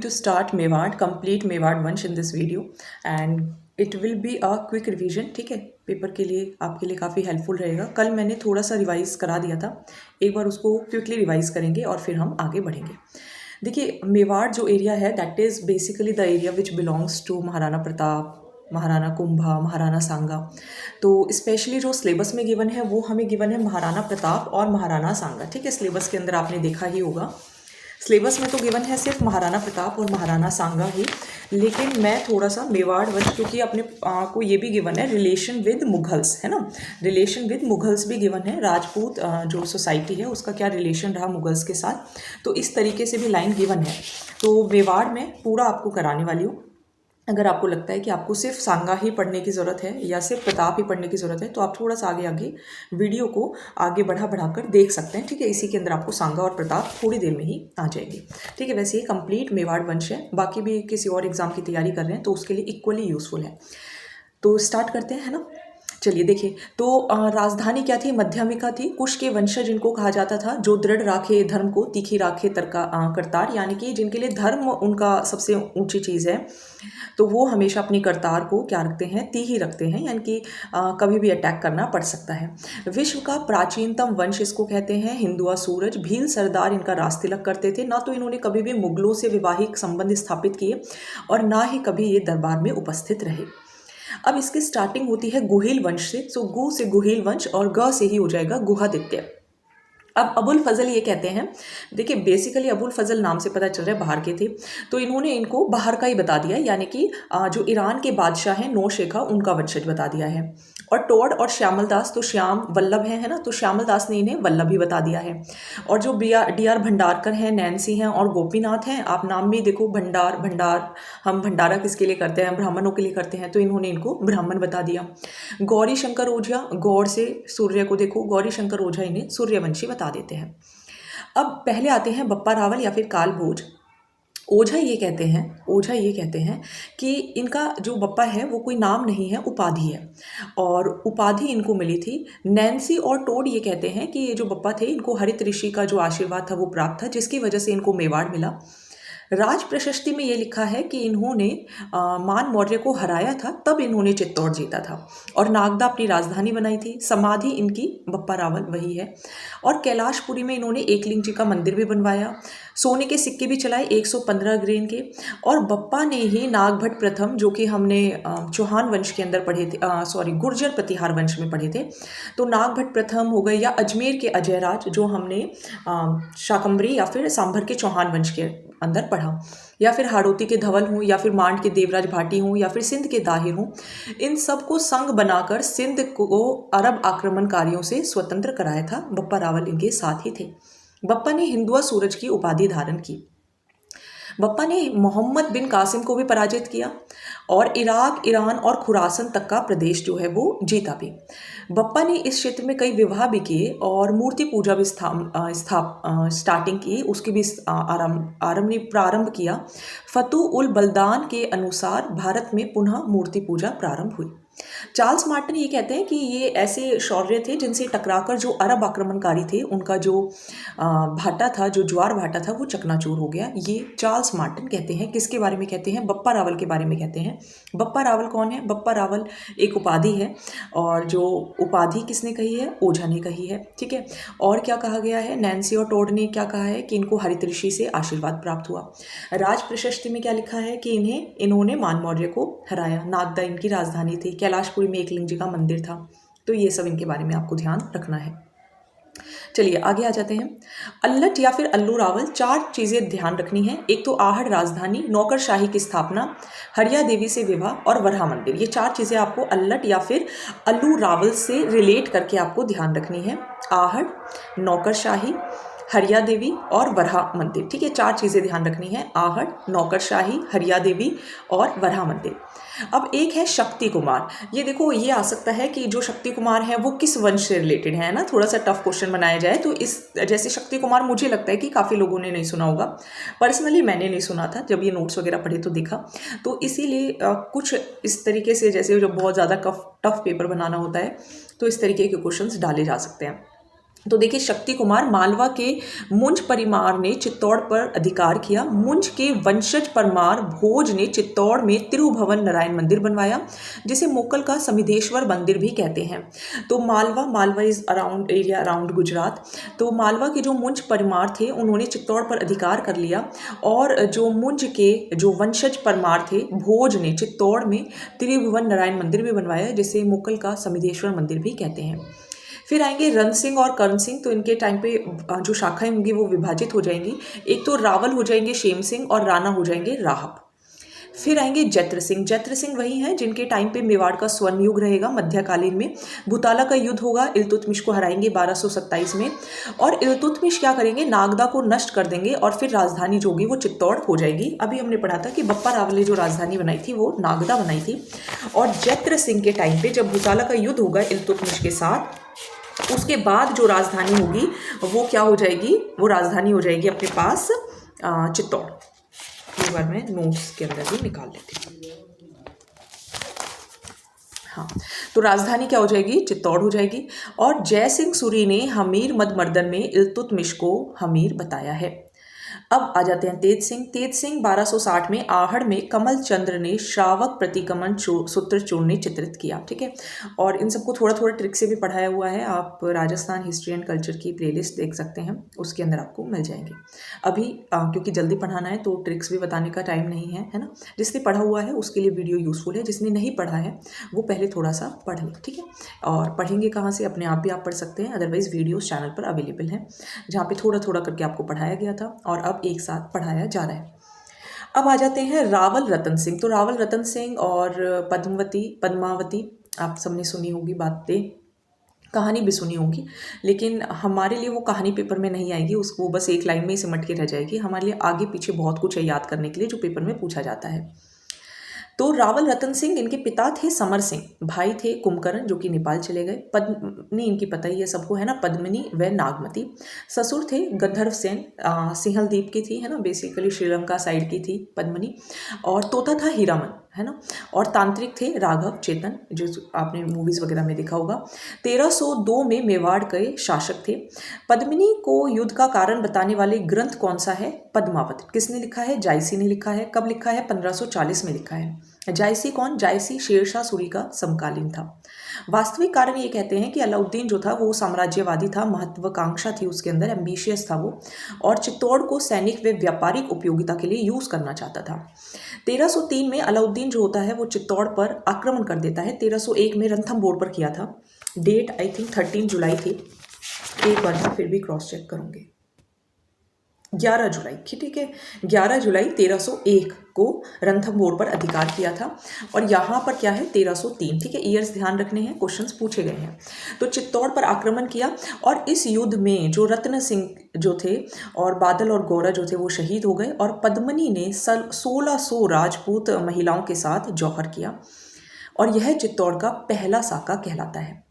to start Mewad, complete Mewad वंश in this video and it will be a quick revision. ठीक है, paper के लिए आपके लिए काफ़ी हेल्पफुल रहेगा. कल मैंने थोड़ा सा रिवाइज करा दिया था, एक बार उसको क्विकली रिवाइज करेंगे और फिर हम आगे बढ़ेंगे. देखिए, मेवाड़ जो एरिया है that is basically the area which belongs to Maharana Pratap, Maharana Kumbha, Maharana Sanga. तो स्पेशली जो सिलेबस में गिवन है वो हमें गिवन है महाराणा प्रताप और महाराणा सांगा. ठीक है, सिलेबस के अंदर आपने देखा ही होगा. सिलेबस में तो गिवन है सिर्फ महाराणा प्रताप और महाराणा सांगा ही, लेकिन मैं थोड़ा सा मेवाड़ वंश, क्योंकि अपने को ये भी गिवन है रिलेशन विद मुगल्स, है ना, रिलेशन विद मुगल्स भी गिवन है. राजपूत जो सोसाइटी है उसका क्या रिलेशन रहा मुगल्स के साथ, तो इस तरीके से भी लाइन गिवन है. तो मेवाड़ में पूरा आपको कराने वाली हूँ. अगर आपको लगता है कि आपको सिर्फ सांगा ही पढ़ने की ज़रूरत है या सिर्फ प्रताप ही पढ़ने की ज़रूरत है तो आप थोड़ा सा आगे वीडियो को आगे बढ़ाकर देख सकते हैं. ठीक है, इसी के अंदर आपको सांगा और प्रताप थोड़ी देर में ही आ जाएगी. ठीक है, वैसे ये कंप्लीट मेवाड़ वंश है. बाकी भी किसी और एग्ज़ाम की तैयारी कर रहे हैं तो उसके लिए इक्वली यूज़फुल है. तो स्टार्ट करते हैं, है ना. चलिए देखिए, तो राजधानी क्या थी, मध्यमिका थी. कुश के वंशज जिनको कहा जाता था, जो दृढ़ राखे धर्म को, तीखी राखे करतार, यानी कि जिनके लिए धर्म उनका सबसे ऊंची चीज़ है, तो वो हमेशा अपनी करतार को क्या रखते हैं, तीखी रखते हैं, यानी कि कभी भी अटैक करना पड़ सकता है. विश्व का प्राचीनतम वंश इसको कहते हैं. हिंदुआ सूरज, भील सरदार इनका राज तिलक करते थे. ना तो इन्होंने कभी भी मुगलों से वैवाहिक संबंध स्थापित किए और ना ही कभी ये दरबार में उपस्थित रहे. अब इसकी स्टार्टिंग होती है गुहिल वंश से. सो गु से गुहिल वंश और ग से ही हो जाएगा गुहादित्य. अब अबुल फजल ये कहते हैं, देखिए बेसिकली अबुल फजल नाम से पता चल रहा है बाहर के थे, तो इन्होंने इनको बाहर का ही बता दिया, यानी कि जो ईरान के बादशाह हैं नौशेखा उनका वंशज बता दिया है. और टोड और श्यामल दास, तो श्याम वल्लभ है ना, तो श्यामल दास ने इन्हें वल्लभ ही बता दिया है. और जो डी आर भंडारकर हैं, नैन्सी हैं और गोपीनाथ हैं, आप नाम में देखो भंडार, हम भंडारा किसके लिए करते हैं, ब्राह्मणों के लिए करते हैं, तो इन्होंने इनको ब्राह्मण बता दिया. गौरी शंकर ओझा, गौर से सूर्य को देखो, गौरी शंकर ओझा इन्हें सूर्यवंशी बता देते हैं. अब पहले आते हैं बप्पा रावल या फिर काल भोज. ओझा ये कहते हैं कि इनका जो बप्पा है वो कोई नाम नहीं है, उपाधि है, और उपाधि इनको मिली थी. नैन्सी और टोड ये कहते हैं कि ये जो बप्पा थे इनको हरित ऋषि का जो आशीर्वाद था वो प्राप्त था, जिसकी वजह से इनको मेवाड़ मिला. राज प्रशस्ति में ये लिखा है कि इन्होंने मान मौर्य को हराया था, तब इन्होंने चित्तौड़ जीता था और नागदा अपनी राजधानी बनाई थी. समाधि इनकी बप्पा रावल वही है. और कैलाशपुरी में इन्होंने एकलिंग जी का मंदिर भी बनवाया. सोने के सिक्के भी चलाए 115 ग्रेन के. और बप्पा ने ही नागभट्ट प्रथम, जो कि हमने चौहान वंश के अंदर पढ़े थे, गुर्जर प्रतिहार वंश में पढ़े थे, तो नागभट्ट प्रथम हो गए, या अजमेर के अजयराज जो हमने शाकंभरी या फिर सांभर के चौहान वंश के अंदर पढ़ा, या फिर हाड़ौती के धवल हों, या फिर मांड के देवराज भाटी हों, या फिर सिंध के दाहिर हों, इन सब को संग बनाकर सिंध को अरब आक्रमणकारियों से स्वतंत्र कराया था. बप्पा रावल इनके साथ ही थे. बप्पा ने हिंदुआ सूरज की उपाधि धारण की. बप्पा ने मोहम्मद बिन कासिम को भी पराजित किया और इराक, ईरान और खुरासन तक का प्रदेश जो है वो जीता भी. बप्पा ने इस क्षेत्र में कई विवाह भी किए और मूर्ति पूजा भी स्टार्टिंग की, उसकी भी प्रारंभ किया. फतू उल बलदान के अनुसार भारत में पुनः मूर्ति पूजा प्रारंभ हुई. चार्ल्स मार्टिन ये कहते हैं कि ये ऐसे शौर्य थे जिनसे टकराकर जो अरब आक्रमणकारी थे उनका जो भाटा था, जो ज्वार भाटा था, वो चकनाचूर हो गया. ये चार्ल्स मार्टिन कहते हैं. किसके बारे में कहते हैं, बप्पा रावल के बारे में कहते हैं. बप्पा रावल कौन है, बप्पा रावल एक उपाधि है, और जो उपाधि किसने कही है, ओझा ने कही है. ठीक है, और क्या कहा गया है, नैन्सी और टोड ने क्या कहा है कि इनको हरित ऋषि से आशीर्वाद प्राप्त हुआ. राज प्रशस्ति में क्या लिखा है कि इन्होंने मान मौर्य को हराया. नागदा इनकी राजधानी थी. कैलाशपुरी में एकलिंग जी का मंदिर था. तो ये सब इनके बारे में आपको ध्यान रखना है. चलिए आगे आ जाते हैं. अल्लट या फिर अल्लू रावल, 4 चीज़ें ध्यान रखनी है. एक तो आहड़ राजधानी, नौकरशाही की स्थापना, हरिया देवी से विवाह और वरहा मंदिर. ये 4 चीज़ें आपको अल्लट या फिर अल्लू रावल से रिलेट करके आपको ध्यान रखनी है. आहड़, नौकरशाही, हरिया देवी और वरहा मंदिर. ठीक है, 4 चीज़ें ध्यान रखनी है. आहड़, नौकरशाही, हरिया देवी और वरहा मंदिर. अब एक है शक्ति कुमार. ये देखो, ये आ सकता है कि जो शक्ति कुमार है वो किस वंश से रिलेटेड है ना, थोड़ा सा टफ क्वेश्चन बनाया जाए तो इस जैसे शक्ति कुमार मुझे लगता है कि काफ़ी लोगों ने नहीं सुना होगा. पर्सनली मैंने नहीं सुना था, जब ये नोट्स वगैरह पढ़े तो देखा, तो इसीलिए कुछ इस तरीके से, जैसे जब बहुत ज़्यादा टफ पेपर बनाना होता है तो इस तरीके के क्वेश्चंस डाले जा सकते हैं. तो देखिए, शक्ति कुमार मालवा के मुंज परिमार ने चित्तौड़ पर अधिकार किया। मुंज के वंशज परमार भोज ने चित्तौड़ में तिरुभवन नारायण मंदिर बनवाया, जिसे मोकल का समिधेश्वर मंदिर भी कहते हैं। तो Malwa is around area around Gujarat. तो मालवा के जो मुंज परिमार थे उन्होंने चित्तौड़ पर अधिकार कर लिया, और जो मुंज के जो वंशज परमार थे भोज ने चित्तौड़ में तिरुभुवन नारायण मंदिर भी बनवाया, जिसे मोकल का समिधेश्वर मंदिर भी कहते हैं। फिर आएंगे रन सिंह और कर्ण सिंह। तो इनके टाइम पे जो शाखाएं होंगी वो विभाजित हो जाएंगी। एक तो रावल हो जाएंगे शेम सिंह और राणा हो जाएंगे राहब। फिर आएंगे जत्र सिंह। जत्र सिंह वही हैं जिनके टाइम पे मेवाड़ का स्वर्ण युग रहेगा मध्यकालीन में। भूताला का युद्ध होगा, इल्तुतमिश को हराएंगे 1227 में, और इल्तुतमिश क्या करेंगे, नागदा को नष्ट कर देंगे, और फिर राजधानी जो होगी वो चित्तौड़ हो जाएगी। अभी हमने पढ़ा था कि बप्पा रावल ने जो राजधानी बनाई थी वो नागदा बनाई थी। और जत्र सिंह के टाइम पे जब भूताला का युद्ध होगा इल्तुतमिश के साथ, उसके बाद जो राजधानी होगी वो क्या हो जाएगी, वो राजधानी हो जाएगी अपने पास चित्तौड़। एक बार मैं नोट्स के अंदर भी निकाल लेती हूँ। हाँ, तो राजधानी क्या हो जाएगी, चित्तौड़ हो जाएगी। और जय सिंह सूरी ने हमीर मदमर्दन में इल्तुतमिश को हमीर बताया है। अब आ जाते हैं तेज सिंह। तेज सिंह 1260 में आहड़ में कमल चंद्र ने श्रावक प्रतिगमन सूत्र चूर्ण चित्रित किया। ठीक है, और इन सबको थोड़ा थोड़ा ट्रिक से भी पढ़ाया हुआ है। आप राजस्थान हिस्ट्री एंड कल्चर की प्लेलिस्ट देख सकते हैं, उसके अंदर आपको मिल जाएंगे। अभी क्योंकि जल्दी पढ़ाना है तो ट्रिक्स भी बताने का टाइम नहीं है ना। जिसने पढ़ा हुआ है उसके लिए वीडियो यूजफुल है, जिसने नहीं पढ़ा है वो पहले थोड़ा सा पढ़ ले। ठीक है, और पढ़ेंगे कहाँ से, अपने आप भी आप पढ़ सकते हैं, अदरवाइज वीडियोस चैनल पर अवेलेबल हैं जहाँ पे थोड़ा थोड़ा करके आपको पढ़ाया गया था और अब एक साथ पढ़ाया जा रहा है। अब आ जाते हैं रावल रतन सिंह। तो रावल रतन सिंह और पद्मावती आप सबने सुनी होगी बातें, कहानी भी सुनी होगी, लेकिन हमारे लिए वो कहानी पेपर में नहीं आएगी, उसको बस एक लाइन में ही सिमट के रह जाएगी। हमारे लिए आगे पीछे बहुत कुछ है याद करने के लिए जो पेपर में पूछा जाता है। तो रावल रतन सिंह, इनके पिता थे समर सिंह, भाई थे कुंभकर्ण जो कि नेपाल चले गए, पत्नी इनकी पता ही है सबको है ना, पद्मिनी व नागमती। ससुर थे गंधर्व सेन, सिंहल द्वीप की थी है ना, बेसिकली श्रीलंका साइड की थी पद्मिनी। और तोता था हीरामन है ना। और तांत्रिक थे राघव चेतन, जो आपने मूवीज वगैरह में देखा होगा। 1302 में मेवाड़ के शासक थे। पद्मिनी को युद्ध का कारण बताने वाले ग्रंथ कौन सा है, पद्मावत। किसने लिखा है, जायसी ने लिखा है। कब लिखा है, 1540 में लिखा है। जायसी कौन, जायसी शेरशाह सूरी का समकालीन था। वास्तविक कारण ये कहते हैं कि अलाउद्दीन जो था वो साम्राज्यवादी था, महत्वाकांक्षा थी उसके अंदर, एम्बिशियस था वो, और चित्तौड़ को सैनिक व व्यापारिक उपयोगिता के लिए यूज करना चाहता था। 1303 में अलाउद्दीन जो होता है वो चित्तौड़ पर आक्रमण कर देता है। 1301 में रणथंभौर पर किया था। डेट आई थिंक 13 जुलाई थी, एक बार मैं फिर भी क्रॉस चेक करूंगी। 11 जुलाई, ठीक है, 11 जुलाई 1301 को रणथंभौर पर अधिकार किया था। और यहाँ पर क्या है, 1303। ठीक है, ईयर्स ध्यान रखने हैं, क्वेश्चंस पूछे गए हैं। तो चित्तौड़ पर आक्रमण किया, और इस युद्ध में जो रत्न सिंह जो थे और बादल और गौरा जो थे वो शहीद हो गए, और पद्मिनी ने 1600 राजपूत महिलाओं के साथ जौहर किया, और यह चित्तौड़ का पहला साका कहलाता है।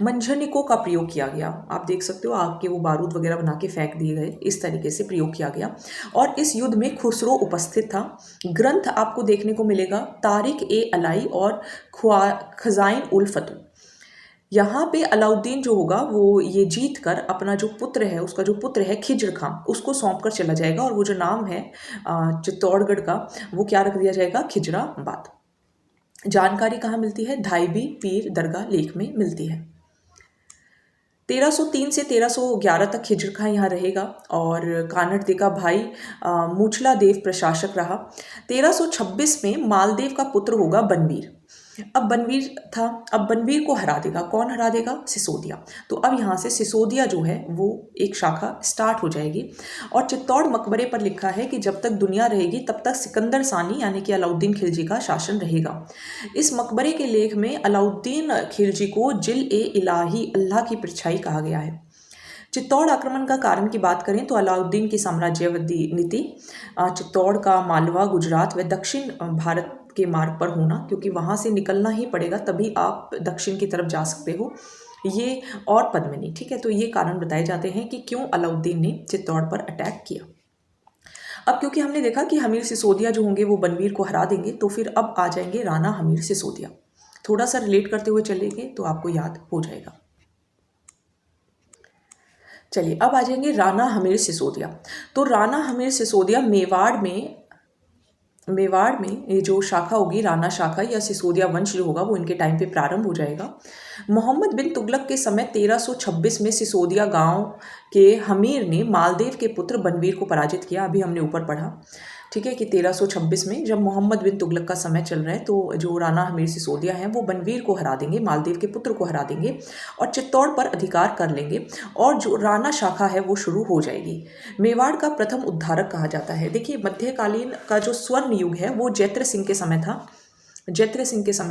मंझनिकों का प्रयोग किया गया, आप देख सकते हो आग के वो बारूद वगैरह बना के फेंक दिए गए, इस तरीके से प्रयोग किया गया। और इस युद्ध में खुसरो उपस्थित था। ग्रंथ आपको देखने को मिलेगा तारिक ए अलाई और खजाइन उल फतू। यहाँ पे अलाउद्दीन जो होगा वो ये जीत कर अपना जो पुत्र है, उसका जो पुत्र है खिज्र खां, उसको सौंप कर चला जाएगा, और वो जो नाम है चित्तौड़गढ़ का वो क्या रख दिया जाएगा, खिजराबाद। जानकारी कहाँ मिलती है, धाईबी पीर दरगाह लेख में मिलती है। 1303 से 1311 तक खिज्र खां यहाँ रहेगा, और कानड़ दे का भाई मूछला देव प्रशासक रहा। 1326 में मालदेव का पुत्र होगा बनवीर। अब बनवीर था, अब बनवीर को हरा देगा, कौन हरा देगा, सिसोदिया। तो अब यहाँ से सिसोदिया जो है वो एक शाखा स्टार्ट हो जाएगी। और चित्तौड़ मकबरे पर लिखा है कि जब तक दुनिया रहेगी तब तक सिकंदर सानी यानी कि अलाउद्दीन खिलजी का शासन रहेगा। इस मकबरे के लेख में अलाउद्दीन खिलजी को जिल ए इलाही, अल्लाह की परछाई कहा गया है। चित्तौड़ आक्रमण का कारण की बात करें तो अलाउद्दीन की साम्राज्यवादी नीति, चित्तौड़ का मालवा, गुजरात व दक्षिण भारत के मार्ग पर होना, क्योंकि वहाँ से निकलना ही पड़ेगा तभी आप दक्षिण की तरफ जा सकते हो, ये, और पद्मिनी। ठीक है, तो ये कारण बताए जाते हैं कि क्यों अलाउद्दीन ने चित्तौड़ पर अटैक किया। अब क्योंकि हमने देखा कि हमीर सिसोदिया जो होंगे वो बनवीर को हरा देंगे, तो फिर अब आ जाएंगे राणा हमीर सिसोदिया। थोड़ा सा रिलेट करते हुए चलेंगे तो आपको याद हो जाएगा। चलिए अब आ जाएंगे राणा हमीर सिसोदिया। तो राणा हमीर सिसोदिया मेवाड़ में ये जो शाखा होगी राणा शाखा या सिसोदिया वंश जो होगा वो इनके टाइम पे प्रारंभ हो जाएगा। मोहम्मद बिन तुगलक के समय 1326 में सिसोदिया गांव के हमीर ने मालदेव के पुत्र बनवीर को पराजित किया। अभी हमने ऊपर पढ़ा, ठीक है, कि 1326 में जब मोहम्मद बिन तुगलक का समय चल रहा है तो जो राणा हमीर सिसोदिया हैं वो बनवीर को हरा देंगे, मालदेव के पुत्र को हरा देंगे और चित्तौड़ पर अधिकार कर लेंगे और जो राणा शाखा है वो शुरू हो जाएगी। मेवाड़ का प्रथम उद्धारक कहा जाता है। देखिए मध्यकालीन का जो स्वर्ण युग है वो जैत्र सिंह के समय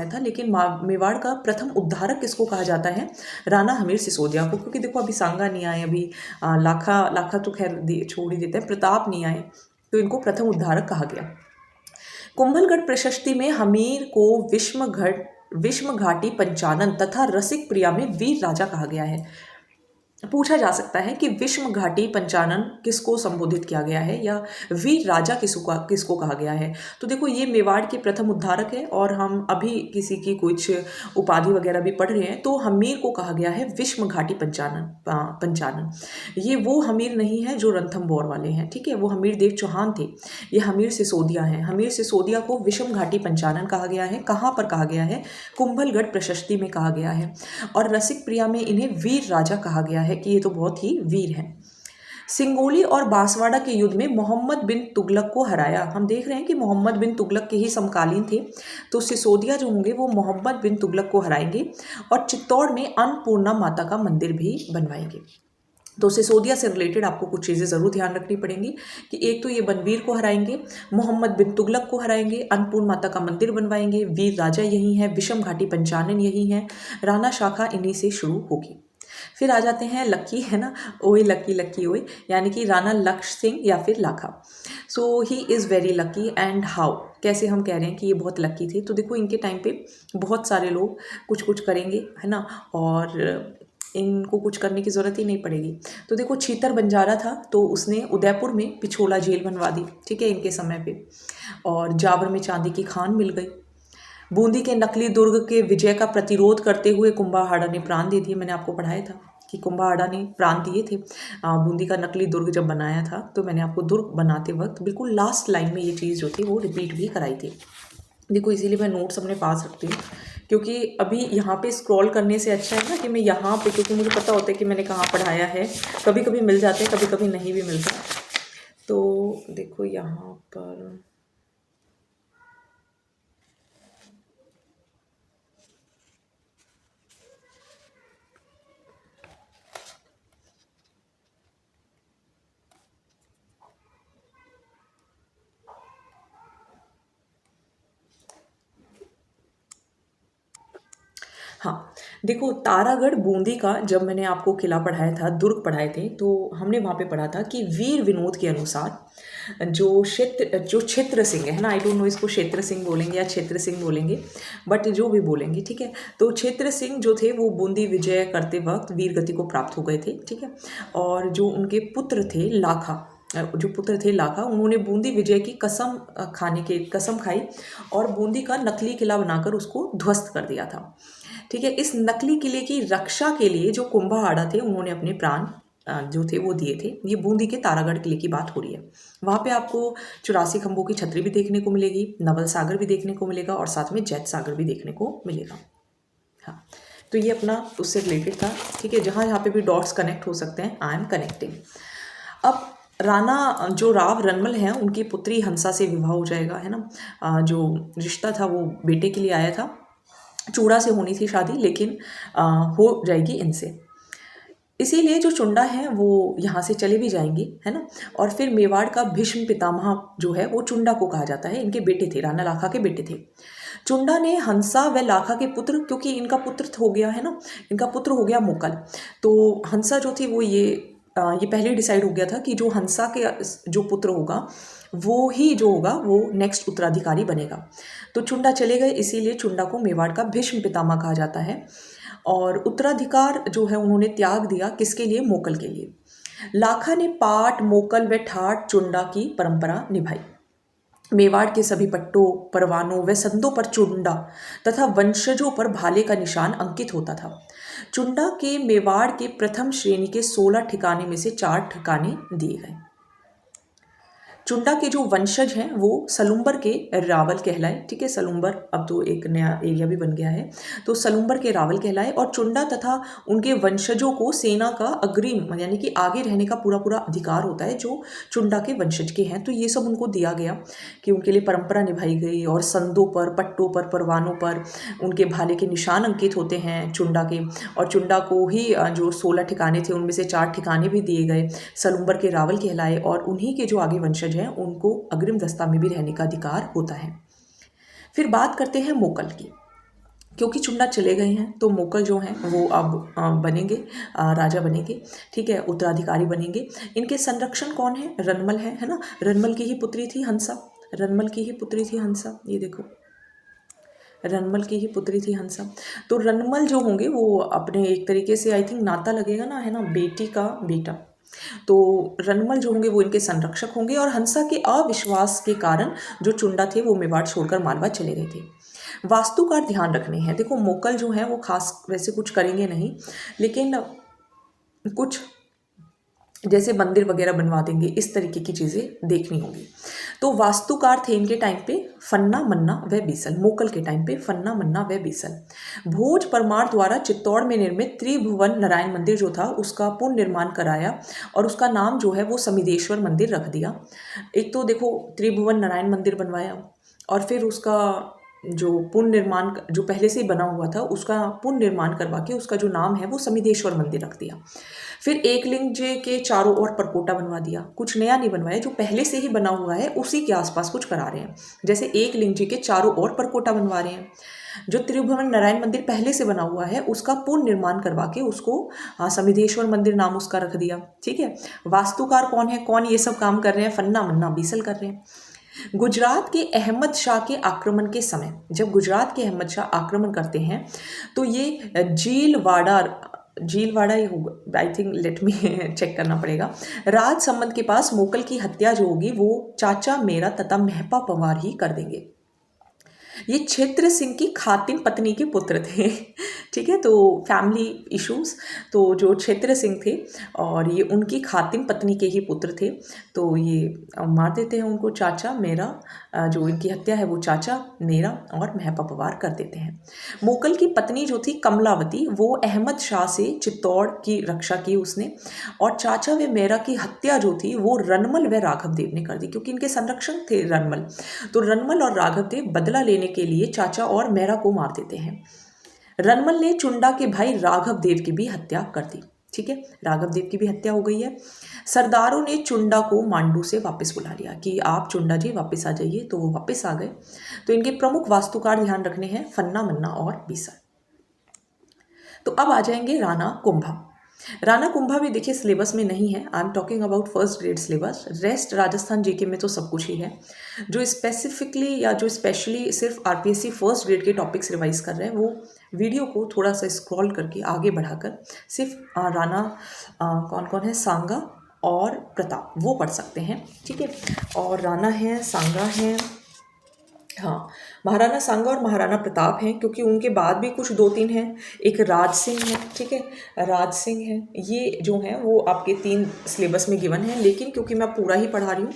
था, लेकिन मेवाड़ का प्रथम उद्धारक किसको कहा जाता है? राणा हमीर सिसोदिया को। क्योंकि देखो अभी सांगा नहीं आए, अभी लाखा तो खैर छोड़ ही देते हैं, प्रताप नहीं आए, तो इनको प्रथम उद्धारक कहा गया। कुंभलगढ़ प्रशस्ति में हमीर को विष्म घाटी पंचानन तथा रसिक प्रिया में वीर राजा कहा गया है। पूछा जा सकता है कि विष्म घाटी पंचानन किसको संबोधित किया गया है या वीर राजा किसको कहा गया है। तो देखो ये मेवाड़ के प्रथम उद्धारक है और हम अभी किसी की कुछ उपाधि वगैरह भी पढ़ रहे हैं तो हमीर को कहा गया है विष्म घाटी पंचानन। ये वो हमीर नहीं है जो रणथंभौर वाले हैं, ठीक है, वो हमीर देव चौहान थे, ये हमीर सिसोदिया हैं। हमीर सिसोदिया को विषम घाटी पंचानन कहा गया है। कहाँ पर कहा गया है? कुंभलगढ़ प्रशस्ति में कहा गया है। और रसिक प्रिया में इन्हें वीर राजा कहा गया है कि ये तो बहुत ही वीर हैं। सिंगोली और बांसवाड़ा के युद्ध में मोहम्मद बिन तुगलक को हराया। हम देख रहे हैं कि मोहम्मद बिन तुगलक के ही समकालीन थे, तो सिसोदिया जो होंगे वो मोहम्मद बिन तुगलक को हराएंगे और चित्तौड़ में अन्नपूर्णा माता का मंदिर भी बनवाएंगे। तो सिसोदिया से रिलेटेड आपको कुछ चीज़ें ज़रूर ध्यान रखनी पड़ेंगी कि एक तो ये बनवीर को हराएंगे, मोहम्मद बिन तुगलक को हराएंगे, अन्नपूर्ण माता का मंदिर बनवाएंगे, वीर राजा यही हैं, विषम घाटी पंचानन यही हैं, राणा शाखा इन्हीं से शुरू होगी। फिर आ जाते हैं लक्की, है ना, ओए लक्की ओए, यानी कि राणा लक्ष्य सिंह या फिर Lakha. So he is very lucky and how, कैसे हम कह रहे हैं कि ये बहुत लकी थे? तो देखो इनके टाइम पे बहुत सारे लोग कुछ कुछ करेंगे, है ना, और इनको कुछ करने की ज़रूरत ही नहीं पड़ेगी। तो देखो छीतर बंजारा था तो उसने उदयपुर में पिछोला जेल बनवा दी, ठीक है, इनके समय पे। और जावर में चांदी की खान मिल गई। बूंदी के नकली दुर्ग के विजय का प्रतिरोध करते हुए कुंभाहाड़ा ने प्राण दे दिए। मैंने आपको पढ़ाया था कि कुंभाहाड़ा ने प्राण दिए थे। बूंदी का नकली दुर्ग जब बनाया था तो मैंने आपको दुर्ग बनाते वक्त बिल्कुल लास्ट लाइन में ये चीज़ जो थी वो रिपीट भी कराई थी। देखो इसीलिए मैं नोट्स अपने पास रखती हूँ, क्योंकि अभी यहाँ पे स्क्रॉल करने से अच्छा है ना कि मैं यहाँ पे, क्योंकि मुझे पता होता है कि मैंने कहाँ पढ़ाया है। कभी कभी मिल जाते हैं, कभी कभी नहीं भी मिलता। तो देखो यहाँ पर हाँ, देखो तारागढ़ बूंदी का जब मैंने आपको किला पढ़ाया था, दुर्ग पढ़ाए थे, तो हमने वहाँ पे पढ़ा था कि वीर विनोद के अनुसार जो क्षेत्र सिंह है ना, आई डोंट नो इसको क्षेत्र सिंह बोलेंगे या क्षेत्र सिंह बोलेंगे, बट जो भी बोलेंगे, ठीक है। तो क्षेत्र सिंह जो थे वो बूंदी विजय करते वक्त वीर गति को प्राप्त हो गए थे, ठीक है। और जो उनके पुत्र थे लाखा, उन्होंने बूंदी विजय की कसम खाई और बूंदी का नकली किला बनाकर उसको ध्वस्त कर दिया था, ठीक है। इस नकली किले की रक्षा के लिए जो कुंभाहाड़ा थे उन्होंने अपने प्राण जो थे वो दिए थे। ये बूंदी के तारागढ़ किले की बात हो रही है। वहाँ पे आपको 84 खंभों की छतरी भी देखने को मिलेगी, नवल सागर भी देखने को मिलेगा और साथ में जैत सागर भी देखने को मिलेगा। हाँ, तो ये अपना उससे रिलेटेड था, ठीक है। जहाँ पे भी डॉट्स कनेक्ट हो सकते हैं, आई एम कनेक्टिंग। अब राणा जो राव रनमल हैं उनकी पुत्री हंसा से विवाह हो जाएगा, है ना। जो रिश्ता था वो बेटे के लिए आया था, चूड़ा से होनी थी शादी, लेकिन हो जाएगी इनसे। इसीलिए जो चुंडा हैं वो यहाँ से चले भी जाएंगे, है ना। और फिर मेवाड़ का भीष्म पितामह जो है वो चुंडा को कहा जाता है, इनके बेटे थे, राणा लाखा के बेटे थे। चुंडा ने हंसा व लाखा के पुत्र, क्योंकि इनका पुत्र हो गया, है ना, इनका पुत्र हो गया मोकल, तो हंसा जो थी वो ये पहले डिसाइड हो गया था कि जो हंसा के जो पुत्र होगा वो ही जो होगा वो नेक्स्ट उत्तराधिकारी बनेगा। तो चुंडा चले गए, इसीलिए चुंडा को मेवाड़ का भीष्म पितामह कहा जाता है। और उत्तराधिकार जो है उन्होंने त्याग दिया, किसके लिए? मोकल के लिए। लाखा ने पाट, मोकल व ठाट चुंडा की परंपरा निभाई। मेवाड़ के सभी पट्टों, परवानों व संदों पर चुंडा तथा वंशजों पर भाले का निशान अंकित होता था। चुंडा के मेवाड़ के प्रथम श्रेणी के 16 ठिकाने में से 4 ठिकाने दिए गए। चुंडा के जो वंशज हैं वो सलुम्बर के रावल कहलाए, ठीक है। सलुम्बर अब तो एक नया एरिया भी बन गया है, तो सलुम्बर के रावल कहलाए। और चुंडा तथा उनके वंशजों को सेना का अग्रिम यानी कि आगे रहने का पूरा पूरा अधिकार होता है जो चुंडा के वंशज के हैं। तो ये सब उनको दिया गया कि उनके लिए परंपरा निभाई गई, और संदों पर, पट्टों पर, परवानों पर उनके भाले के निशान अंकित होते हैं चुंडा के। और चुंडा को ही जो 16 ठिकाने थे उनमें से 4 ठिकाने भी दिए गए, सलुम्बर के रावल कहलाए। और उन्हीं के जो आगे वंशज हैं उनको अग्रिम दस्ता में भी रहने का अधिकार होता है। फिर बात करते हैं मोकल की। क्योंकि चुंडा चले गए हैं तो मोकल जो हैं वो अब बनेंगे, राजा बनेंगे, ठीक है, उत्तराधिकारी बनेंगे। इनके संरक्षण कौन है? रनमल है ना। रनमल की ही पुत्री थी हंसा, रनमल की ही पुत्री थी हंसा, ये देखो रनमल की ही पुत्री थी हंसा। तो रनमल जो होंगे वो अपने एक तरीके से आई थिंक नाता लगेगा ना, है ना, बेटी का बेटा। तो रनमल जो होंगे वो इनके संरक्षक होंगे। और हंसा के अविश्वास के कारण जो चुंडा थे वो मेवाड़ छोड़कर मालवा चले गए थे। वास्तुकार ध्यान रखने हैं। देखो मोकल जो हैं वो खास वैसे कुछ करेंगे नहीं, लेकिन कुछ जैसे मंदिर वगैरह बनवा देंगे, इस तरीके की चीज़ें देखनी होगी। तो वास्तुकार थे इनके टाइम पे फन्ना, मन्ना व बीसल। मोकल के टाइम पे फन्ना, मन्ना व बीसल। भोज परमार द्वारा चित्तौड़ में निर्मित त्रिभुवन नारायण मंदिर जो था उसका पुनर्निर्माण कराया, और उसका नाम जो है वो समिदेश्वर मंदिर रख दिया। एक तो देखो त्रिभुवन नारायण मंदिर बनवाया, और फिर उसका जो पुनर्निर्माण जो पहले से ही बना हुआ था उसका पुनर्निर्माण करवा के उसका जो नाम है वो समिदेश्वर मंदिर रख दिया। फिर एकलिंग के चारों ओर परकोटा बनवा दिया। कुछ नया नहीं बनवाया, जो पहले से ही बना हुआ है उसी के आसपास कुछ करा रहे हैं। जैसे एकलिंग जी के चारों ओर परकोटा बनवा रहे हैं। जो त्रिभुवन नारायण मंदिर पहले से बना हुआ है उसका पुनर्निर्माण करवा के उसको समिधेश्वर मंदिर नाम उसका रख दिया, ठीक है। वास्तुकार कौन है, कौन ये सब काम कर रहे हैं? फन्ना, मन्ना, बीसल कर रहे हैं। गुजरात के अहमद शाह के आक्रमण के समय, जब गुजरात के अहमद शाह आक्रमण करते हैं तो ये झीलवाड़ा ये होगा, I think, let me check करना पड़ेगा। राजसमंद के पास मोकल की हत्या जो होगी वो चाचा मेरा तथा महपा पवार ही कर देंगे। ये क्षेत्र सिंह की खातिन पत्नी के पुत्र थे, ठीक है। तो फैमिली इश्यूज, तो जो क्षेत्र सिंह थे और ये उनकी खातिन पत्नी के ही पुत्र थे, तो ये मार देते हैं उनको चाचा मेरा, जो इनकी हत्या है वो चाचा मेरा और महपा पवार कर देते हैं। मोकल की पत्नी जो थी कमलावती, वो अहमद शाह से चित्तौड़ की रक्षा की उसने, और चाचा व मेरा की हत्या जो थी वो रनमल व राघव देव ने कर दी, क्योंकि इनके संरक्षक थे रनमल। तो रनमल और राघव देव बदला लेने के लिए चाचा और मेरा को मार देते हैं। रनमल ने चुंडा के भाई राघव देव की भी हत्या कर दी, ठीक है। राघव देव की भी हत्या हो गई है। सरदारों ने चुंडा को मांडू से वापस बुला लिया कि आप चुंडा जी वापस आ जाइए, तो वो वापस आ गए। तो इनके प्रमुख वास्तुकार ध्यान रखने हैं फन्ना, मन्ना और बीसल। तो अब आ जाएंगे राणा कुंभा। राणा कुंभा भी देखिए सिलेबस में नहीं है, I am talking about first grade syllabus. Rest Rajasthan GK में तो सब कुछ ही है। जो स्पेसिफिकली या जो स्पेशली सिर्फ आरपीएससी फर्स्ट ग्रेड के टॉपिक्स रिवाइज कर रहे हैं वो वीडियो को थोड़ा सा स्क्रॉल करके आगे बढ़ाकर सिर्फ राणा कौन कौन है, सांगा और प्रताप, वो पढ़ सकते हैं, ठीक है। और राणा है, सांगा है, हाँ, महाराणा सांगा और महाराणा प्रताप हैं, क्योंकि उनके बाद भी कुछ 2-3 हैं। एक राज सिंह है, ठीक है, राज सिंह है। ये जो हैं वो आपके 3 सिलेबस में गिवन है, लेकिन क्योंकि मैं पूरा ही पढ़ा रही हूँ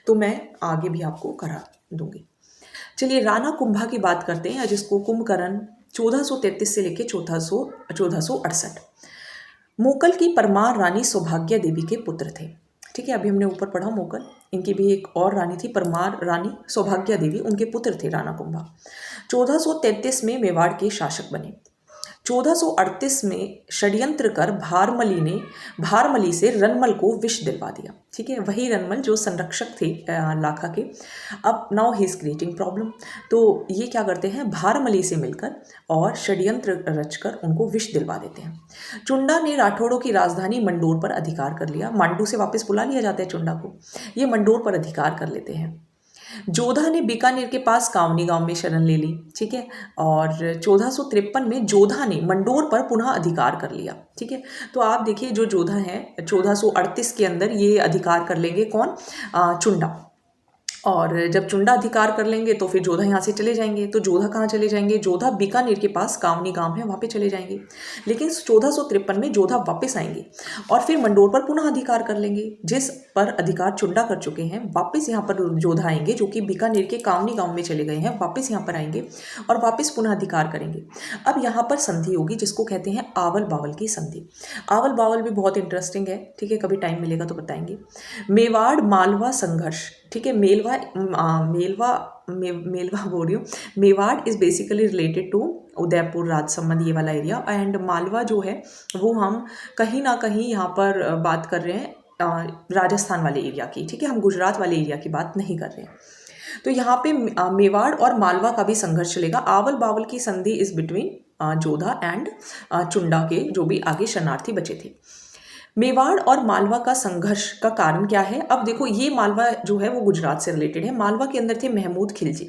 तो मैं आगे भी आपको करा दूंगी। चलिए राणा कुंभा की बात करते हैं, जिसको कुंभकर्ण 1433 से लेकर 1468। मोकल की परमार रानी सौभाग्य देवी के पुत्र थे, ठीक है। अभी हमने ऊपर पढ़ा मोकल, इनकी भी एक और रानी थी परमार रानी सौभाग्य देवी, उनके पुत्र थे राणा कुंभा। 1433 में मेवाड़ के शासक बने। 1438 में षड्यंत्र कर भारमली से रनमल को विष दिलवा दिया, ठीक है। वही रनमल जो संरक्षक थे लाखा के। अब now he is creating problem. तो ये क्या करते हैं, भारमली से मिलकर और षड्यंत्र रचकर उनको विष दिलवा देते हैं। चुंडा ने राठौड़ों की राजधानी मंडोर पर अधिकार कर लिया। मांडू से वापस बुला लिया जाता है चुंडा को, ये मंडोर पर अधिकार कर लेते हैं। जोधा ने बीकानेर के पास कावनी गांव में शरण ले ली, ठीक है। और 1453 में जोधा ने मंडोर पर पुनः अधिकार कर लिया, ठीक है। तो आप देखिए जो जोधा है 1438 के अंदर ये अधिकार कर लेंगे, कौन, चुंडा। और जब चुंडा अधिकार कर लेंगे तो फिर जोधा यहाँ से चले जाएंगे। तो जोधा कहाँ चले जाएंगे? जोधा बीकानेर के पास कावनी गांव है, वहाँ पे चले जाएंगे। लेकिन 1453 में जोधा वापस आएंगे और फिर मंडोर पर पुनः अधिकार कर लेंगे। जिस पर अधिकार चुंडा कर चुके हैं वापस यहाँ पर जोधा आएंगे, जो कि बीकानेर के कावनी गाँव में चले गए हैं, वापस यहाँ पर आएंगे और वापस पुनः अधिकार करेंगे। अब यहाँ पर संधि होगी जिसको कहते हैं आवल बावल की संधि। आवल बावल भी बहुत इंटरेस्टिंग है, ठीक है, कभी टाइम मिलेगा तो बताएंगे। मेवाड़ मालवा संघर्ष, ठीक है। मेलवा बोल रही हूँ। Mewar is basically related to Udaipur, Rajsamand, ये वाला एरिया। एंड मालवा जो है वो हम कहीं ना कहीं यहाँ पर बात कर रहे हैं राजस्थान वाले एरिया की, ठीक है, हम गुजरात वाले एरिया की बात नहीं कर रहे हैं। तो यहाँ पे मेवाड़ और मालवा का भी संघर्ष चलेगा। आवल बावल की संधि is between Jodha and Chunda के जो भी आगे शरणार्थी बचे थे। मेवाड़ और मालवा का संघर्ष का कारण क्या है? अब देखो, ये मालवा जो है वो गुजरात से रिलेटेड है। मालवा के अंदर थे महमूद खिलजी।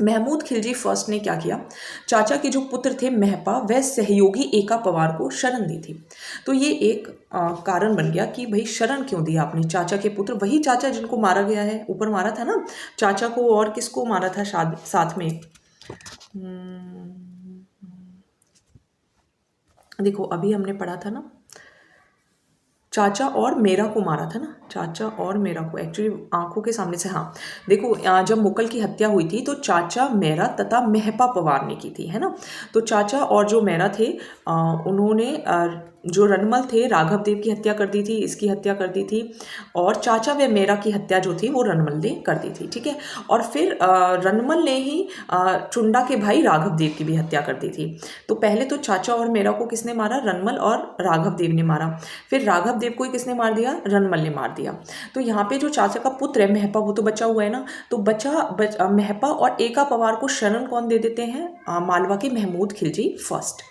महमूद खिलजी फर्स्ट ने क्या किया, चाचा के जो पुत्र थे महपा, वह सहयोगी एका पवार को शरण दी थी। तो ये एक कारण बन गया कि भाई शरण क्यों दिया आपने चाचा के पुत्र, वही चाचा जिनको मारा गया है, ऊपर मारा था ना चाचा को, और किसको मारा था साथ में? देखो अभी हमने पढ़ा था ना, चाचा और मेरा को मारा था ना, चाचा और मेरा को एक्चुअली आंखों के सामने से, हाँ देखो, जब मुगल की हत्या हुई थी तो चाचा मेरा तथा महपा पवार ने की थी, है ना। तो चाचा और जो मेरा थे उन्होंने जो रनमल थे राघव देव की हत्या कर दी थी, इसकी हत्या कर दी थी, और चाचा व मेरा की हत्या जो थी वो रनमल ने कर दी थी, ठीक है। और फिर रनमल ने ही चुंडा के भाई राघव देव की भी हत्या कर दी थी। तो पहले तो चाचा और मेरा को किसने मारा? रनमल और राघव देव ने मारा। फिर राघव देव को ही किसने मार दिया? रनमल ने मार दिया। तो यहाँ पे जो चाचा का पुत्र है महपा, वो तो बचा हुआ है ना, तो महपा और एका पवार को शरण कौन दे देते हैं? मालवा के महमूद खिलजी फर्स्ट।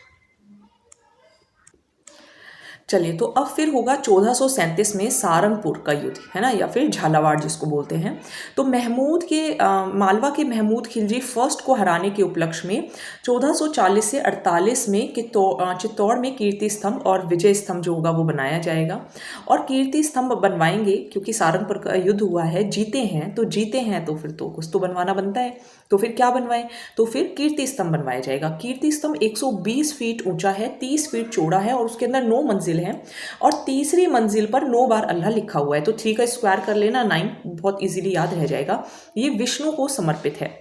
चलिए, तो अब फिर होगा 1437 में सारंगपुर का युद्ध, है ना, या फिर झालावाड़ जिसको बोलते हैं। तो मालवा के महमूद खिलजी फर्स्ट को हराने के उपलक्ष्य में 1440 से 48 में चित्तौड़ में कीर्ति स्तंभ और विजय स्तंभ जो होगा वो बनाया जाएगा। और कीर्ति स्तंभ बनवाएंगे क्योंकि सारंगपुर का युद्ध हुआ है, जीते हैं तो फिर तो कुछ तो बनवाना बनता है। तो फिर क्या बनवाएं? तो फिर कीर्ति स्तंभ बनवाया जाएगा। कीर्ति स्तंभ 120 फीट ऊंचा है, 30 फीट चौड़ा है और उसके अंदर 9 मंजिल है और तीसरी मंजिल पर 9 बार अल्लाह लिखा हुआ है। तो 3 का स्क्वायर कर लेना 9, बहुत इजीली याद रह जाएगा। ये विष्णु को समर्पित है।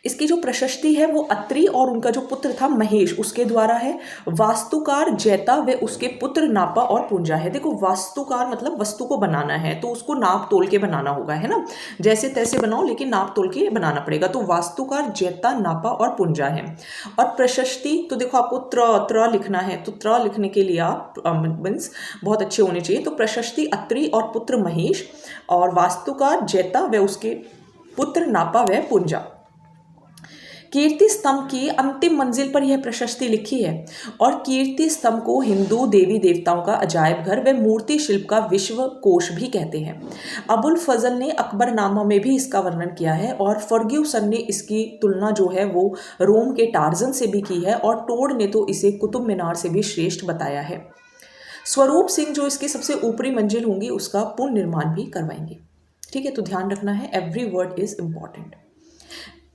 इसकी जो प्रशस्ति है वो अत्रि और उनका जो पुत्र था महेश उसके द्वारा है। वास्तुकार जैता व उसके पुत्र नापा और पुंजा है। देखो, वास्तुकार मतलब वस्तु को बनाना है तो उसको नाप तोल के बनाना होगा, है ना, जैसे तैसे बनाओ लेकिन नाप तोल के बनाना पड़ेगा। तो वास्तुकार जैता, नापा और पुंजा है। और प्रशस्ति, तो देखो आपको त्र लिखना है, तो त्र लिखने के लिए आप मीन्स बहुत अच्छे होने चाहिए। तो प्रशस्ति अत्रि और पुत्र महेश, और वास्तुकार जैता व उसके पुत्र नापा व पुंजा। कीर्ति स्तंभ की अंतिम मंजिल पर यह प्रशस्ति लिखी है। और कीर्ति स्तंभ को हिंदू देवी देवताओं का अजायब घर व मूर्ति शिल्प का विश्व कोश भी कहते हैं। अबुल फजल ने अकबरनामा में भी इसका वर्णन किया है और फर्ग्यूसन ने इसकी तुलना जो है वो रोम के टार्जन से भी की है और टोड ने तो इसे कुतुब मीनार से भी श्रेष्ठ बताया है। स्वरूप सिंह जो इसकी सबसे ऊपरी मंजिल होंगी उसका पुनर्निर्माण भी करवाएंगे, ठीक है। तो ध्यान रखना है, एवरी वर्ड इज इम्पॉर्टेंट,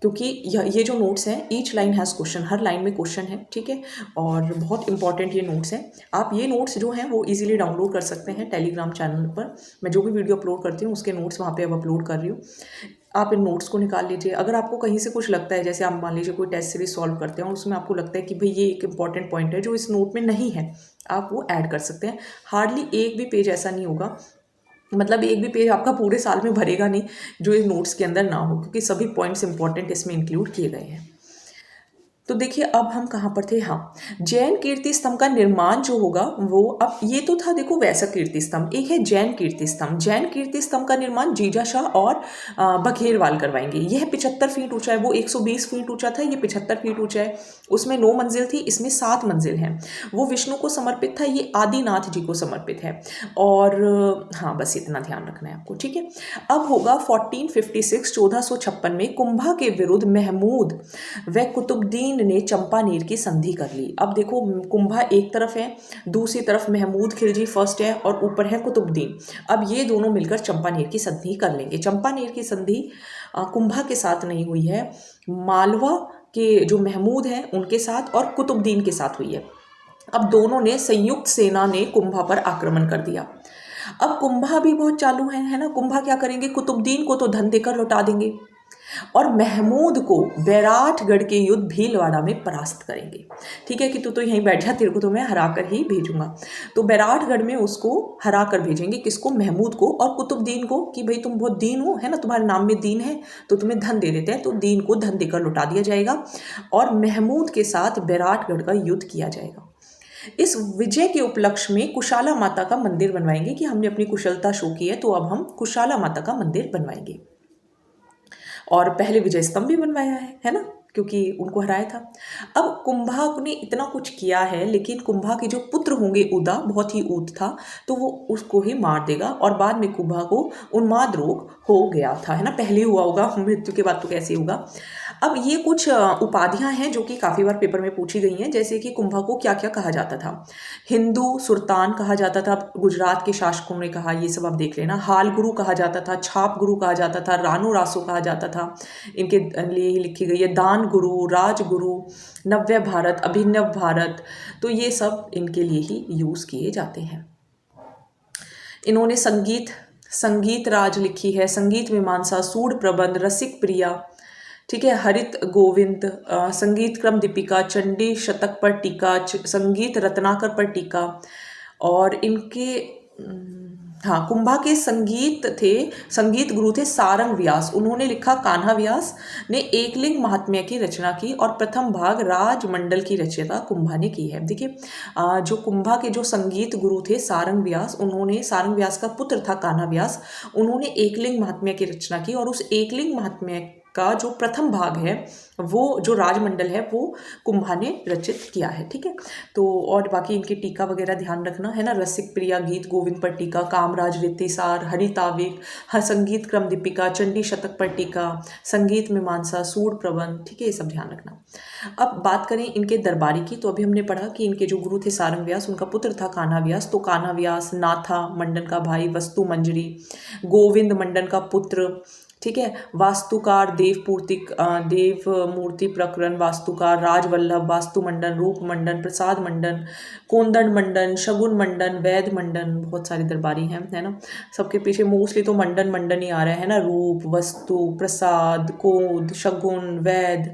क्योंकि ये जो नोट्स हैं each line has question, her line में क्वेश्चन है, ठीक है। और बहुत इंपॉर्टेंट ये नोट्स हैं। आप ये नोट्स जो हैं वो इजीली डाउनलोड कर सकते हैं टेलीग्राम चैनल पर। मैं जो भी वीडियो अपलोड करती हूँ उसके नोट्स वहाँ पे अब अपलोड कर रही हूँ। आप इन नोट्स को निकाल लीजिए। अगर आपको कहीं से कुछ लगता है, जैसे आप मान लीजिए कोई टेस्ट सीरीज सॉल्व करते हैं और उसमें आपको लगता है कि भाई ये एक इंपॉर्टेंट पॉइंट है जो इस नोट में नहीं है, आप वो ऐड कर सकते हैं। हार्डली एक भी पेज ऐसा नहीं होगा, मतलब एक भी पेज आपका पूरे साल में भरेगा नहीं जो इस नोट्स के अंदर ना हो, क्योंकि सभी पॉइंट्स इंपॉर्टेंट इसमें इंक्लूड किए गए हैं। तो देखिए अब हम कहाँ पर थे, हाँ, जैन कीर्ति स्तंभ का निर्माण जो होगा वो, अब ये तो था देखो वैसा कीर्ति स्तंभ, एक है जैन कीर्ति स्तंभ। जैन कीर्ति स्तंभ का निर्माण जीजा शाह और बघेलवाल करवाएंगे। यह 75 फीट ऊंचा है, वो 120 फीट ऊंचा था, ये 75 फीट ऊंचा है। उसमें 9 मंजिल थी, इसमें 7 मंजिल हैं। वो विष्णु को समर्पित था, ये आदिनाथ जी को समर्पित है। और हाँ, बस इतना ध्यान रखना है आपको, ठीक है। अब होगा 1456 1456 में कुंभा के विरुद्ध महमूद व कुतुबुद्दीन कुतुबुद्दीन ने चंपानेर की संधि कर ली। अब देखो कुंभा एक तरफ है, दूसरी तरफ महमूद खिलजी फर्स्ट है और ऊपर है कुतुबुद्दीन। अब ये दोनों मिलकर चंपानेर की संधि कर लेंगे। चंपानेर की संधि कुंभा के साथ नहीं हुई है, मालवा के जो महमूद हैं उनके साथ और कुतुबुद्दीन के साथ हुई है। अब दोनों ने संयुक्त सेना ने कुंभा पर आक्रमण कर दिया। अब कुंभा भी बहुत चालू है ना। कुंभा क्या करेंगे, कुतुबुद्दीन को तो धन देकर लौटा देंगे और महमूद को बैराठगढ़ के युद्ध भीलवाड़ा में परास्त करेंगे। ठीक है कि तू तो यहीं बैठ जा, तेरे को तो मैं हरा कर ही भेजूंगा। तो बैराठगढ़ में उसको हरा कर भेजेंगे, किसको, महमूद को, और कुतुबुद्दीन को कि भाई तुम बहुत दीन हो, है ना, तुम्हारे नाम में दीन है तो तुम्हें धन दे देते हैं। तो दीन को धन देकर लौटा दिया जाएगा और महमूद के साथ बैराठगढ़ का युद्ध किया जाएगा। इस विजय के उपलक्ष्य में कुशाला माता का मंदिर बनवाएंगे कि हमने अपनी कुशलता शो की है, तो अब हम कुशाला माता का मंदिर बनवाएंगे। और पहले विजय स्तंभ भी बनवाया है ना, क्योंकि उनको हराया था। अब कुंभा ने इतना कुछ किया है, लेकिन कुंभा के जो पुत्र होंगे उदा, बहुत ही ऊत था, तो वो उसको ही मार देगा और बाद में कुंभा को उन्माद रोग हो गया था, है ना। पहले हुआ होगा, मृत्यु के बाद तो कैसे होगा। अब ये कुछ उपाधियां हैं जो कि काफ़ी बार पेपर में पूछी गई हैं, जैसे कि कुंभा को क्या क्या कहा जाता था। हिंदू सुल्तान कहा जाता था, गुजरात के शासकों ने कहा, ये सब आप देख लेना। हाल गुरु कहा जाता था, छाप गुरु कहा जाता था, रानू रासो कहा जाता था, इनके लिए ही लिखी गई है। दान गुरु, राजगुरु, नव्य भारत, अभिनव भारत, तो ये सब इनके लिए ही यूज़ किए जाते हैं। इन्होंने संगीत राज लिखी है, संगीत मीमांसा, सूड प्रबंध, रसिक प्रिया, ठीक है, हरित गोविंद, संगीत क्रम दीपिका, चंडी शतक पर टीका, संगीत रत्नाकर पर टीका। और इनके हाँ, कुंभा के संगीत गुरु थे सारंग व्यास। उन्होंने लिखा, कान्हा व्यास ने एकलिंग महात्म्य की रचना की और प्रथम भाग राजमंडल की रचना कुंभा ने की है। देखिए जो कुंभा के जो संगीत गुरु थे सारंग व्यास का पुत्र था कान्हा व्यास, उन्होंने एकलिंग महात्म्य की रचना की और उस एकलिंग महात्म्य का जो प्रथम भाग है, वो जो राजमंडल है, वो कुंभा ने रचित किया है। ठीक है, तो और बाकी इनके टीका वगैरह ध्यान रखना है ना। रसिक प्रिया, गीत गोविंद पर टीका, कामराज रीतिसार, हरिताविक, संगीत क्रम दीपिका, चंडी शतक पर टीका, संगीत मीमांसा, सूड प्रबंध, ठीक है, ये सब ध्यान रखना। अब बात करें इनके दरबारी की, तो अभी हमने पढ़ा कि इनके जो गुरु थे सारंग व्यास, उनका पुत्र था कान्हा व्यास। तो कान्हा व्यास नाथा मंडन का भाई, वस्तु मंजरी, गोविंद मंडन का पुत्र, ठीक है, वास्तुकार देव मूर्ति प्रकरण वास्तुकार, राजवल्लभ, वास्तु मंडन, रूप मंडन, प्रसाद मंडन, कोंदण मंडन, शगुन मंडन, वैद मंडन, बहुत सारे दरबारी हैं, है ना। सबके पीछे मोस्टली तो मंडन ही आ रहा है ना, रूप, वस्तु, प्रसाद, कोद, शगुन, वैद,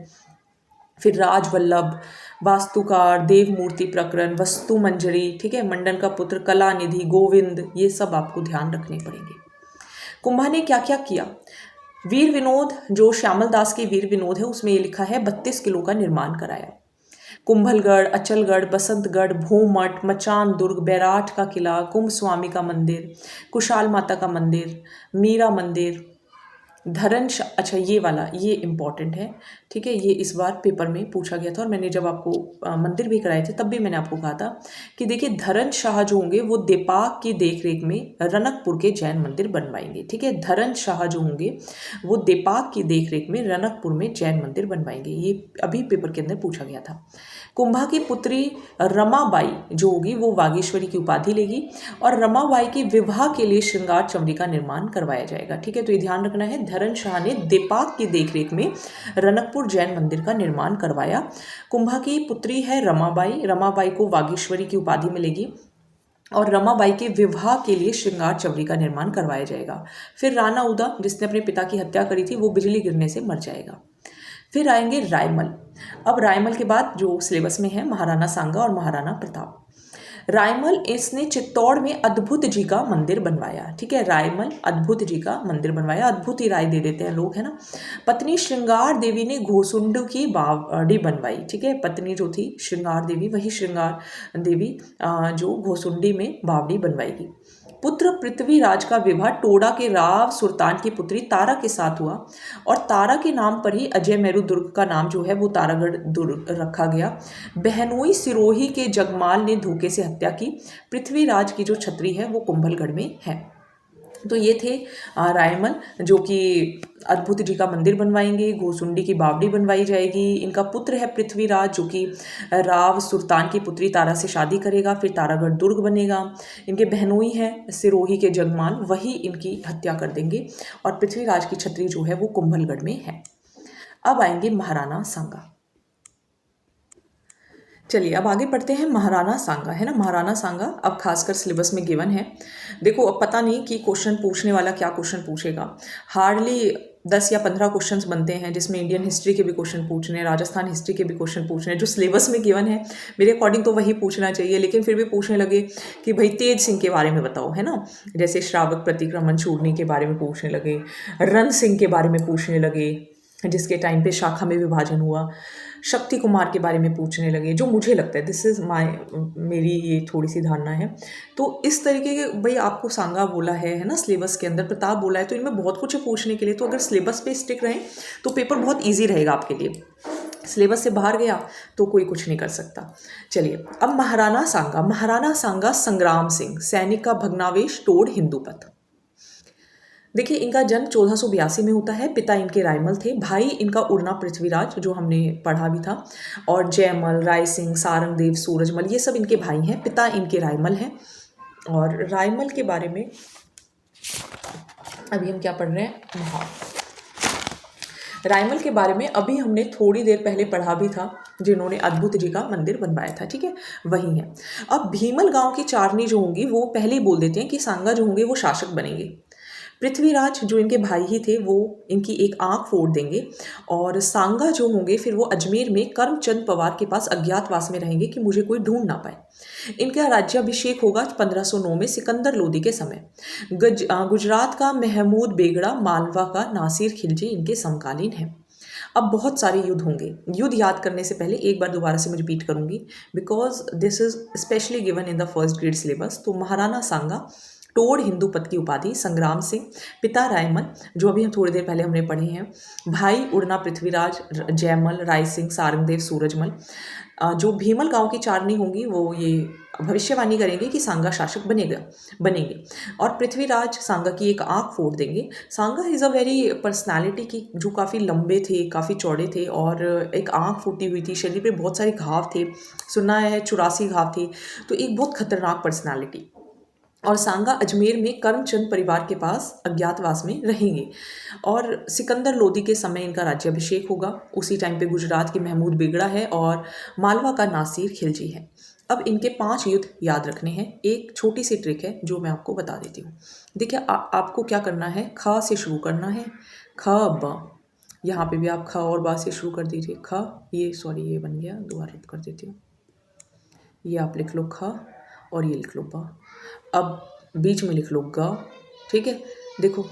फिर राजवल्लभ, वास्तुकार, देव मूर्ति प्रकरण, वस्तु मंजरी, ठीक है, मंडन का पुत्र, कलानिधि, गोविंद, ये सब आपको ध्यान रखने पड़ेंगे। कुंभा ने क्या क्या किया। वीर विनोद, जो श्यामल दास के वीर विनोद है, उसमें ये लिखा है 32 किलो का निर्माण कराया। कुंभलगढ़, अचलगढ़, बसंतगढ़, भूमठ, मचान दुर्ग, बैराठ का किला, कुंभ स्वामी का मंदिर, कुशाल माता का मंदिर, मीरा मंदिर, अच्छा ये इम्पॉर्टेंट है, ठीक है, ये इस बार पेपर में पूछा गया था और मैंने जब आपको मंदिर भी कराए थे तब भी मैंने आपको कहा था कि देखिए धरन शाह जो होंगे वो देपाक की देखरेख में रनकपुर के जैन मंदिर बनवाएंगे। ठीक है, धरन शाह जो होंगे वो देपाक की देखरेख में रनकपुर में जैन मंदिर बनवाएंगे, ये अभी पेपर के अंदर पूछा गया था। कुंभा की पुत्री रमाबाई जो होगी वो वागीश्वरी की उपाधि लेगी और रमाबाई के विवाह के लिए श्रृंगार चमड़ी का निर्माण करवाया जाएगा। ठीक है, तो ये ध्यान रखना है, धरन शाह ने देपाक की देखरेख में रनकपुर जैन मंदिर का निर्माण करवाया। कुंभा की पुत्री है रमाबाई को वागीश्वरी की उपाधि मिलेगी और रमाबाई के विवाह के लिए श्रृंगार चमड़ी का निर्माण करवाया जाएगा। फिर राणा उदा जिसने अपने पिता की हत्या करी थी वो बिजली गिरने से मर जाएगा। फिर आएंगे रायमल। अब रायमल के बाद जो सिलेबस में है महाराणा सांगा और महाराणा प्रताप। रायमल इसने चित्तौड़ में अद्भुत जी का मंदिर बनवाया। ठीक है, रायमल अद्भुत जी का मंदिर बनवाया, अद्भुत ही राय दे देते हैं लोग, है ना। पत्नी श्रृंगार देवी ने घोसुंड की बावड़ी बनवाई। ठीक है, पत्नी जो थी श्रृंगार देवी, वही श्रृंगार देवी जो घोसुंडी में बावड़ी बनवाएगी। पुत्र पृथ्वीराज का विवाह टोडा के राव सुल्तान की पुत्री तारा के साथ हुआ और तारा के नाम पर ही अजय मेरू दुर्ग का नाम जो है वो तारागढ़ दुर्ग रखा गया। बहनोई सिरोही के जगमाल ने धोखे से हत्या की। पृथ्वीराज की जो छतरी है वो कुंभलगढ़ में है। तो ये थे रायमल, जो कि अद्भुत जी का मंदिर बनवाएंगे, घोसुंडी की बावड़ी बनवाई जाएगी। इनका पुत्र है पृथ्वीराज, जो कि राव सुल्तान की पुत्री तारा से शादी करेगा, फिर तारागढ़ दुर्ग बनेगा। इनके बहनोई हैं सिरोही के जगमान, वही इनकी हत्या कर देंगे, और पृथ्वीराज की छत्री जो है वो कुंभलगढ़ में है। अब आएंगे महाराणा सांगा। चलिए अब आगे पढ़ते हैं। महाराणा सांगा है ना, महाराणा सांगा अब खासकर सिलेबस में गिवन है। देखो अब पता नहीं कि क्वेश्चन पूछने वाला क्या क्वेश्चन पूछेगा। हार्डली 10 या 15 क्वेश्चंस बनते हैं, जिसमें इंडियन हिस्ट्री के भी क्वेश्चन पूछने हैं, राजस्थान हिस्ट्री के भी क्वेश्चन पूछने हैं। जो सिलेबस में गिवन है मेरे अकॉर्डिंग तो वही पूछना चाहिए, लेकिन फिर भी पूछने लगे कि भाई तेज सिंह के बारे में बताओ, है ना। जैसे श्रावक प्रतिक्रमण चूर्णी के बारे में पूछने लगे, रण सिंह के बारे में पूछने लगे, जिसके टाइम पे शाखा में विभाजन हुआ, शक्ति कुमार के बारे में पूछने लगे, जो मुझे लगता है, दिस इज़ मेरी ये थोड़ी सी धारणा है। तो इस तरीके के भाई आपको सांगा बोला है ना सिलेबस के अंदर, प्रताप बोला है, तो इनमें बहुत कुछ है पूछने के लिए। तो अगर सिलेबस पे स्टिक रहें तो पेपर बहुत ईजी रहेगा आपके लिए। सिलेबस से बाहर गया तो कोई कुछ नहीं कर सकता। चलिए अब महाराणा सांगा। महाराणा सांगा संग्राम सिंह, सैनिक का भग्नावेश, तोड़ हिंदूपथ। देखिए इनका जन्म 1482 में होता है। पिता इनके रायमल थे, भाई इनका उड़ना पृथ्वीराज, जो हमने पढ़ा भी था, और जयमल, राय सिंह, सारंगदेव, सूरजमल, ये सब इनके भाई हैं। पिता इनके रायमल हैं। और रायमल के बारे में अभी हम क्या पढ़ रहे हैं, हाँ, रायमल के बारे में अभी हमने थोड़ी देर पहले पढ़ा भी था, जिन्होंने अद्भुत जी का मंदिर बनवाया था, ठीक है, वही है। अब भीमल गांव की चारनी जो होंगी वो पहले ही बोल देते हैं कि सांगा जो होंगे वो शासक बनेंगे। पृथ्वीराज जो इनके भाई ही थे वो इनकी एक आंख फोड़ देंगे, और सांगा जो होंगे फिर वो अजमेर में करमचंद पवार के पास अज्ञातवास में रहेंगे कि मुझे कोई ढूंढ ना पाए। इनका राज्याभिषेक होगा 1509 में सिकंदर लोदी के समय। गुजरात का महमूद बेगड़ा, मालवा का नासिर खिलजी इनके समकालीन हैं। अब बहुत सारे युद्ध होंगे। युद्ध याद करने से पहले एक बार दोबारा से मैं रिपीट करूंगी, because this is specially given in the first grade syllabus. तो महाराणा सांगा, तोड़ हिंदूपथ की उपाधि, संग्राम सिंह, पिता रायमल, जो अभी हम थोड़ी देर पहले हमने पढ़े हैं, भाई उड़ना पृथ्वीराज, जयमल, राय सिंह, सारंगदेव, सूरजमल। जो भीमल गांव की चारनी होंगी वो ये भविष्यवाणी करेंगे कि सांगा शासक बनेंगे, और पृथ्वीराज सांगा की एक आंख फोड़ देंगे। सांगा इज़ अ वेरी पर्सनालिटी की, जो काफ़ी लंबे थे, काफ़ी चौड़े थे, और एक आंख फूटी हुई थी, शरीर पे बहुत सारे घाव थे, सुना है 84 घाव थे। तो एक बहुत खतरनाक पर्सनालिटी। और सांगा अजमेर में करमचंद परिवार के पास अज्ञातवास में रहेंगे, और सिकंदर लोदी के समय इनका राज्याभिषेक होगा। उसी टाइम पे गुजरात की महमूद बेगड़ा है, और मालवा का नासिर खिलजी है। अब इनके 5 युद्ध याद रखने हैं। एक छोटी सी ट्रिक है जो मैं आपको बता देती हूँ। देखिए आपको क्या करना है, ख से शुरू करना है, ख ब, यहाँ पे भी आप ख और बा से शुरू कर दीजिए। ख, ये सॉरी ये बन गया, दोबारा कर देती हूँ। ये आप लिख लो ख, और ये लिख लो ब। अब बीच में लिख लो ग, ठीक है। देखो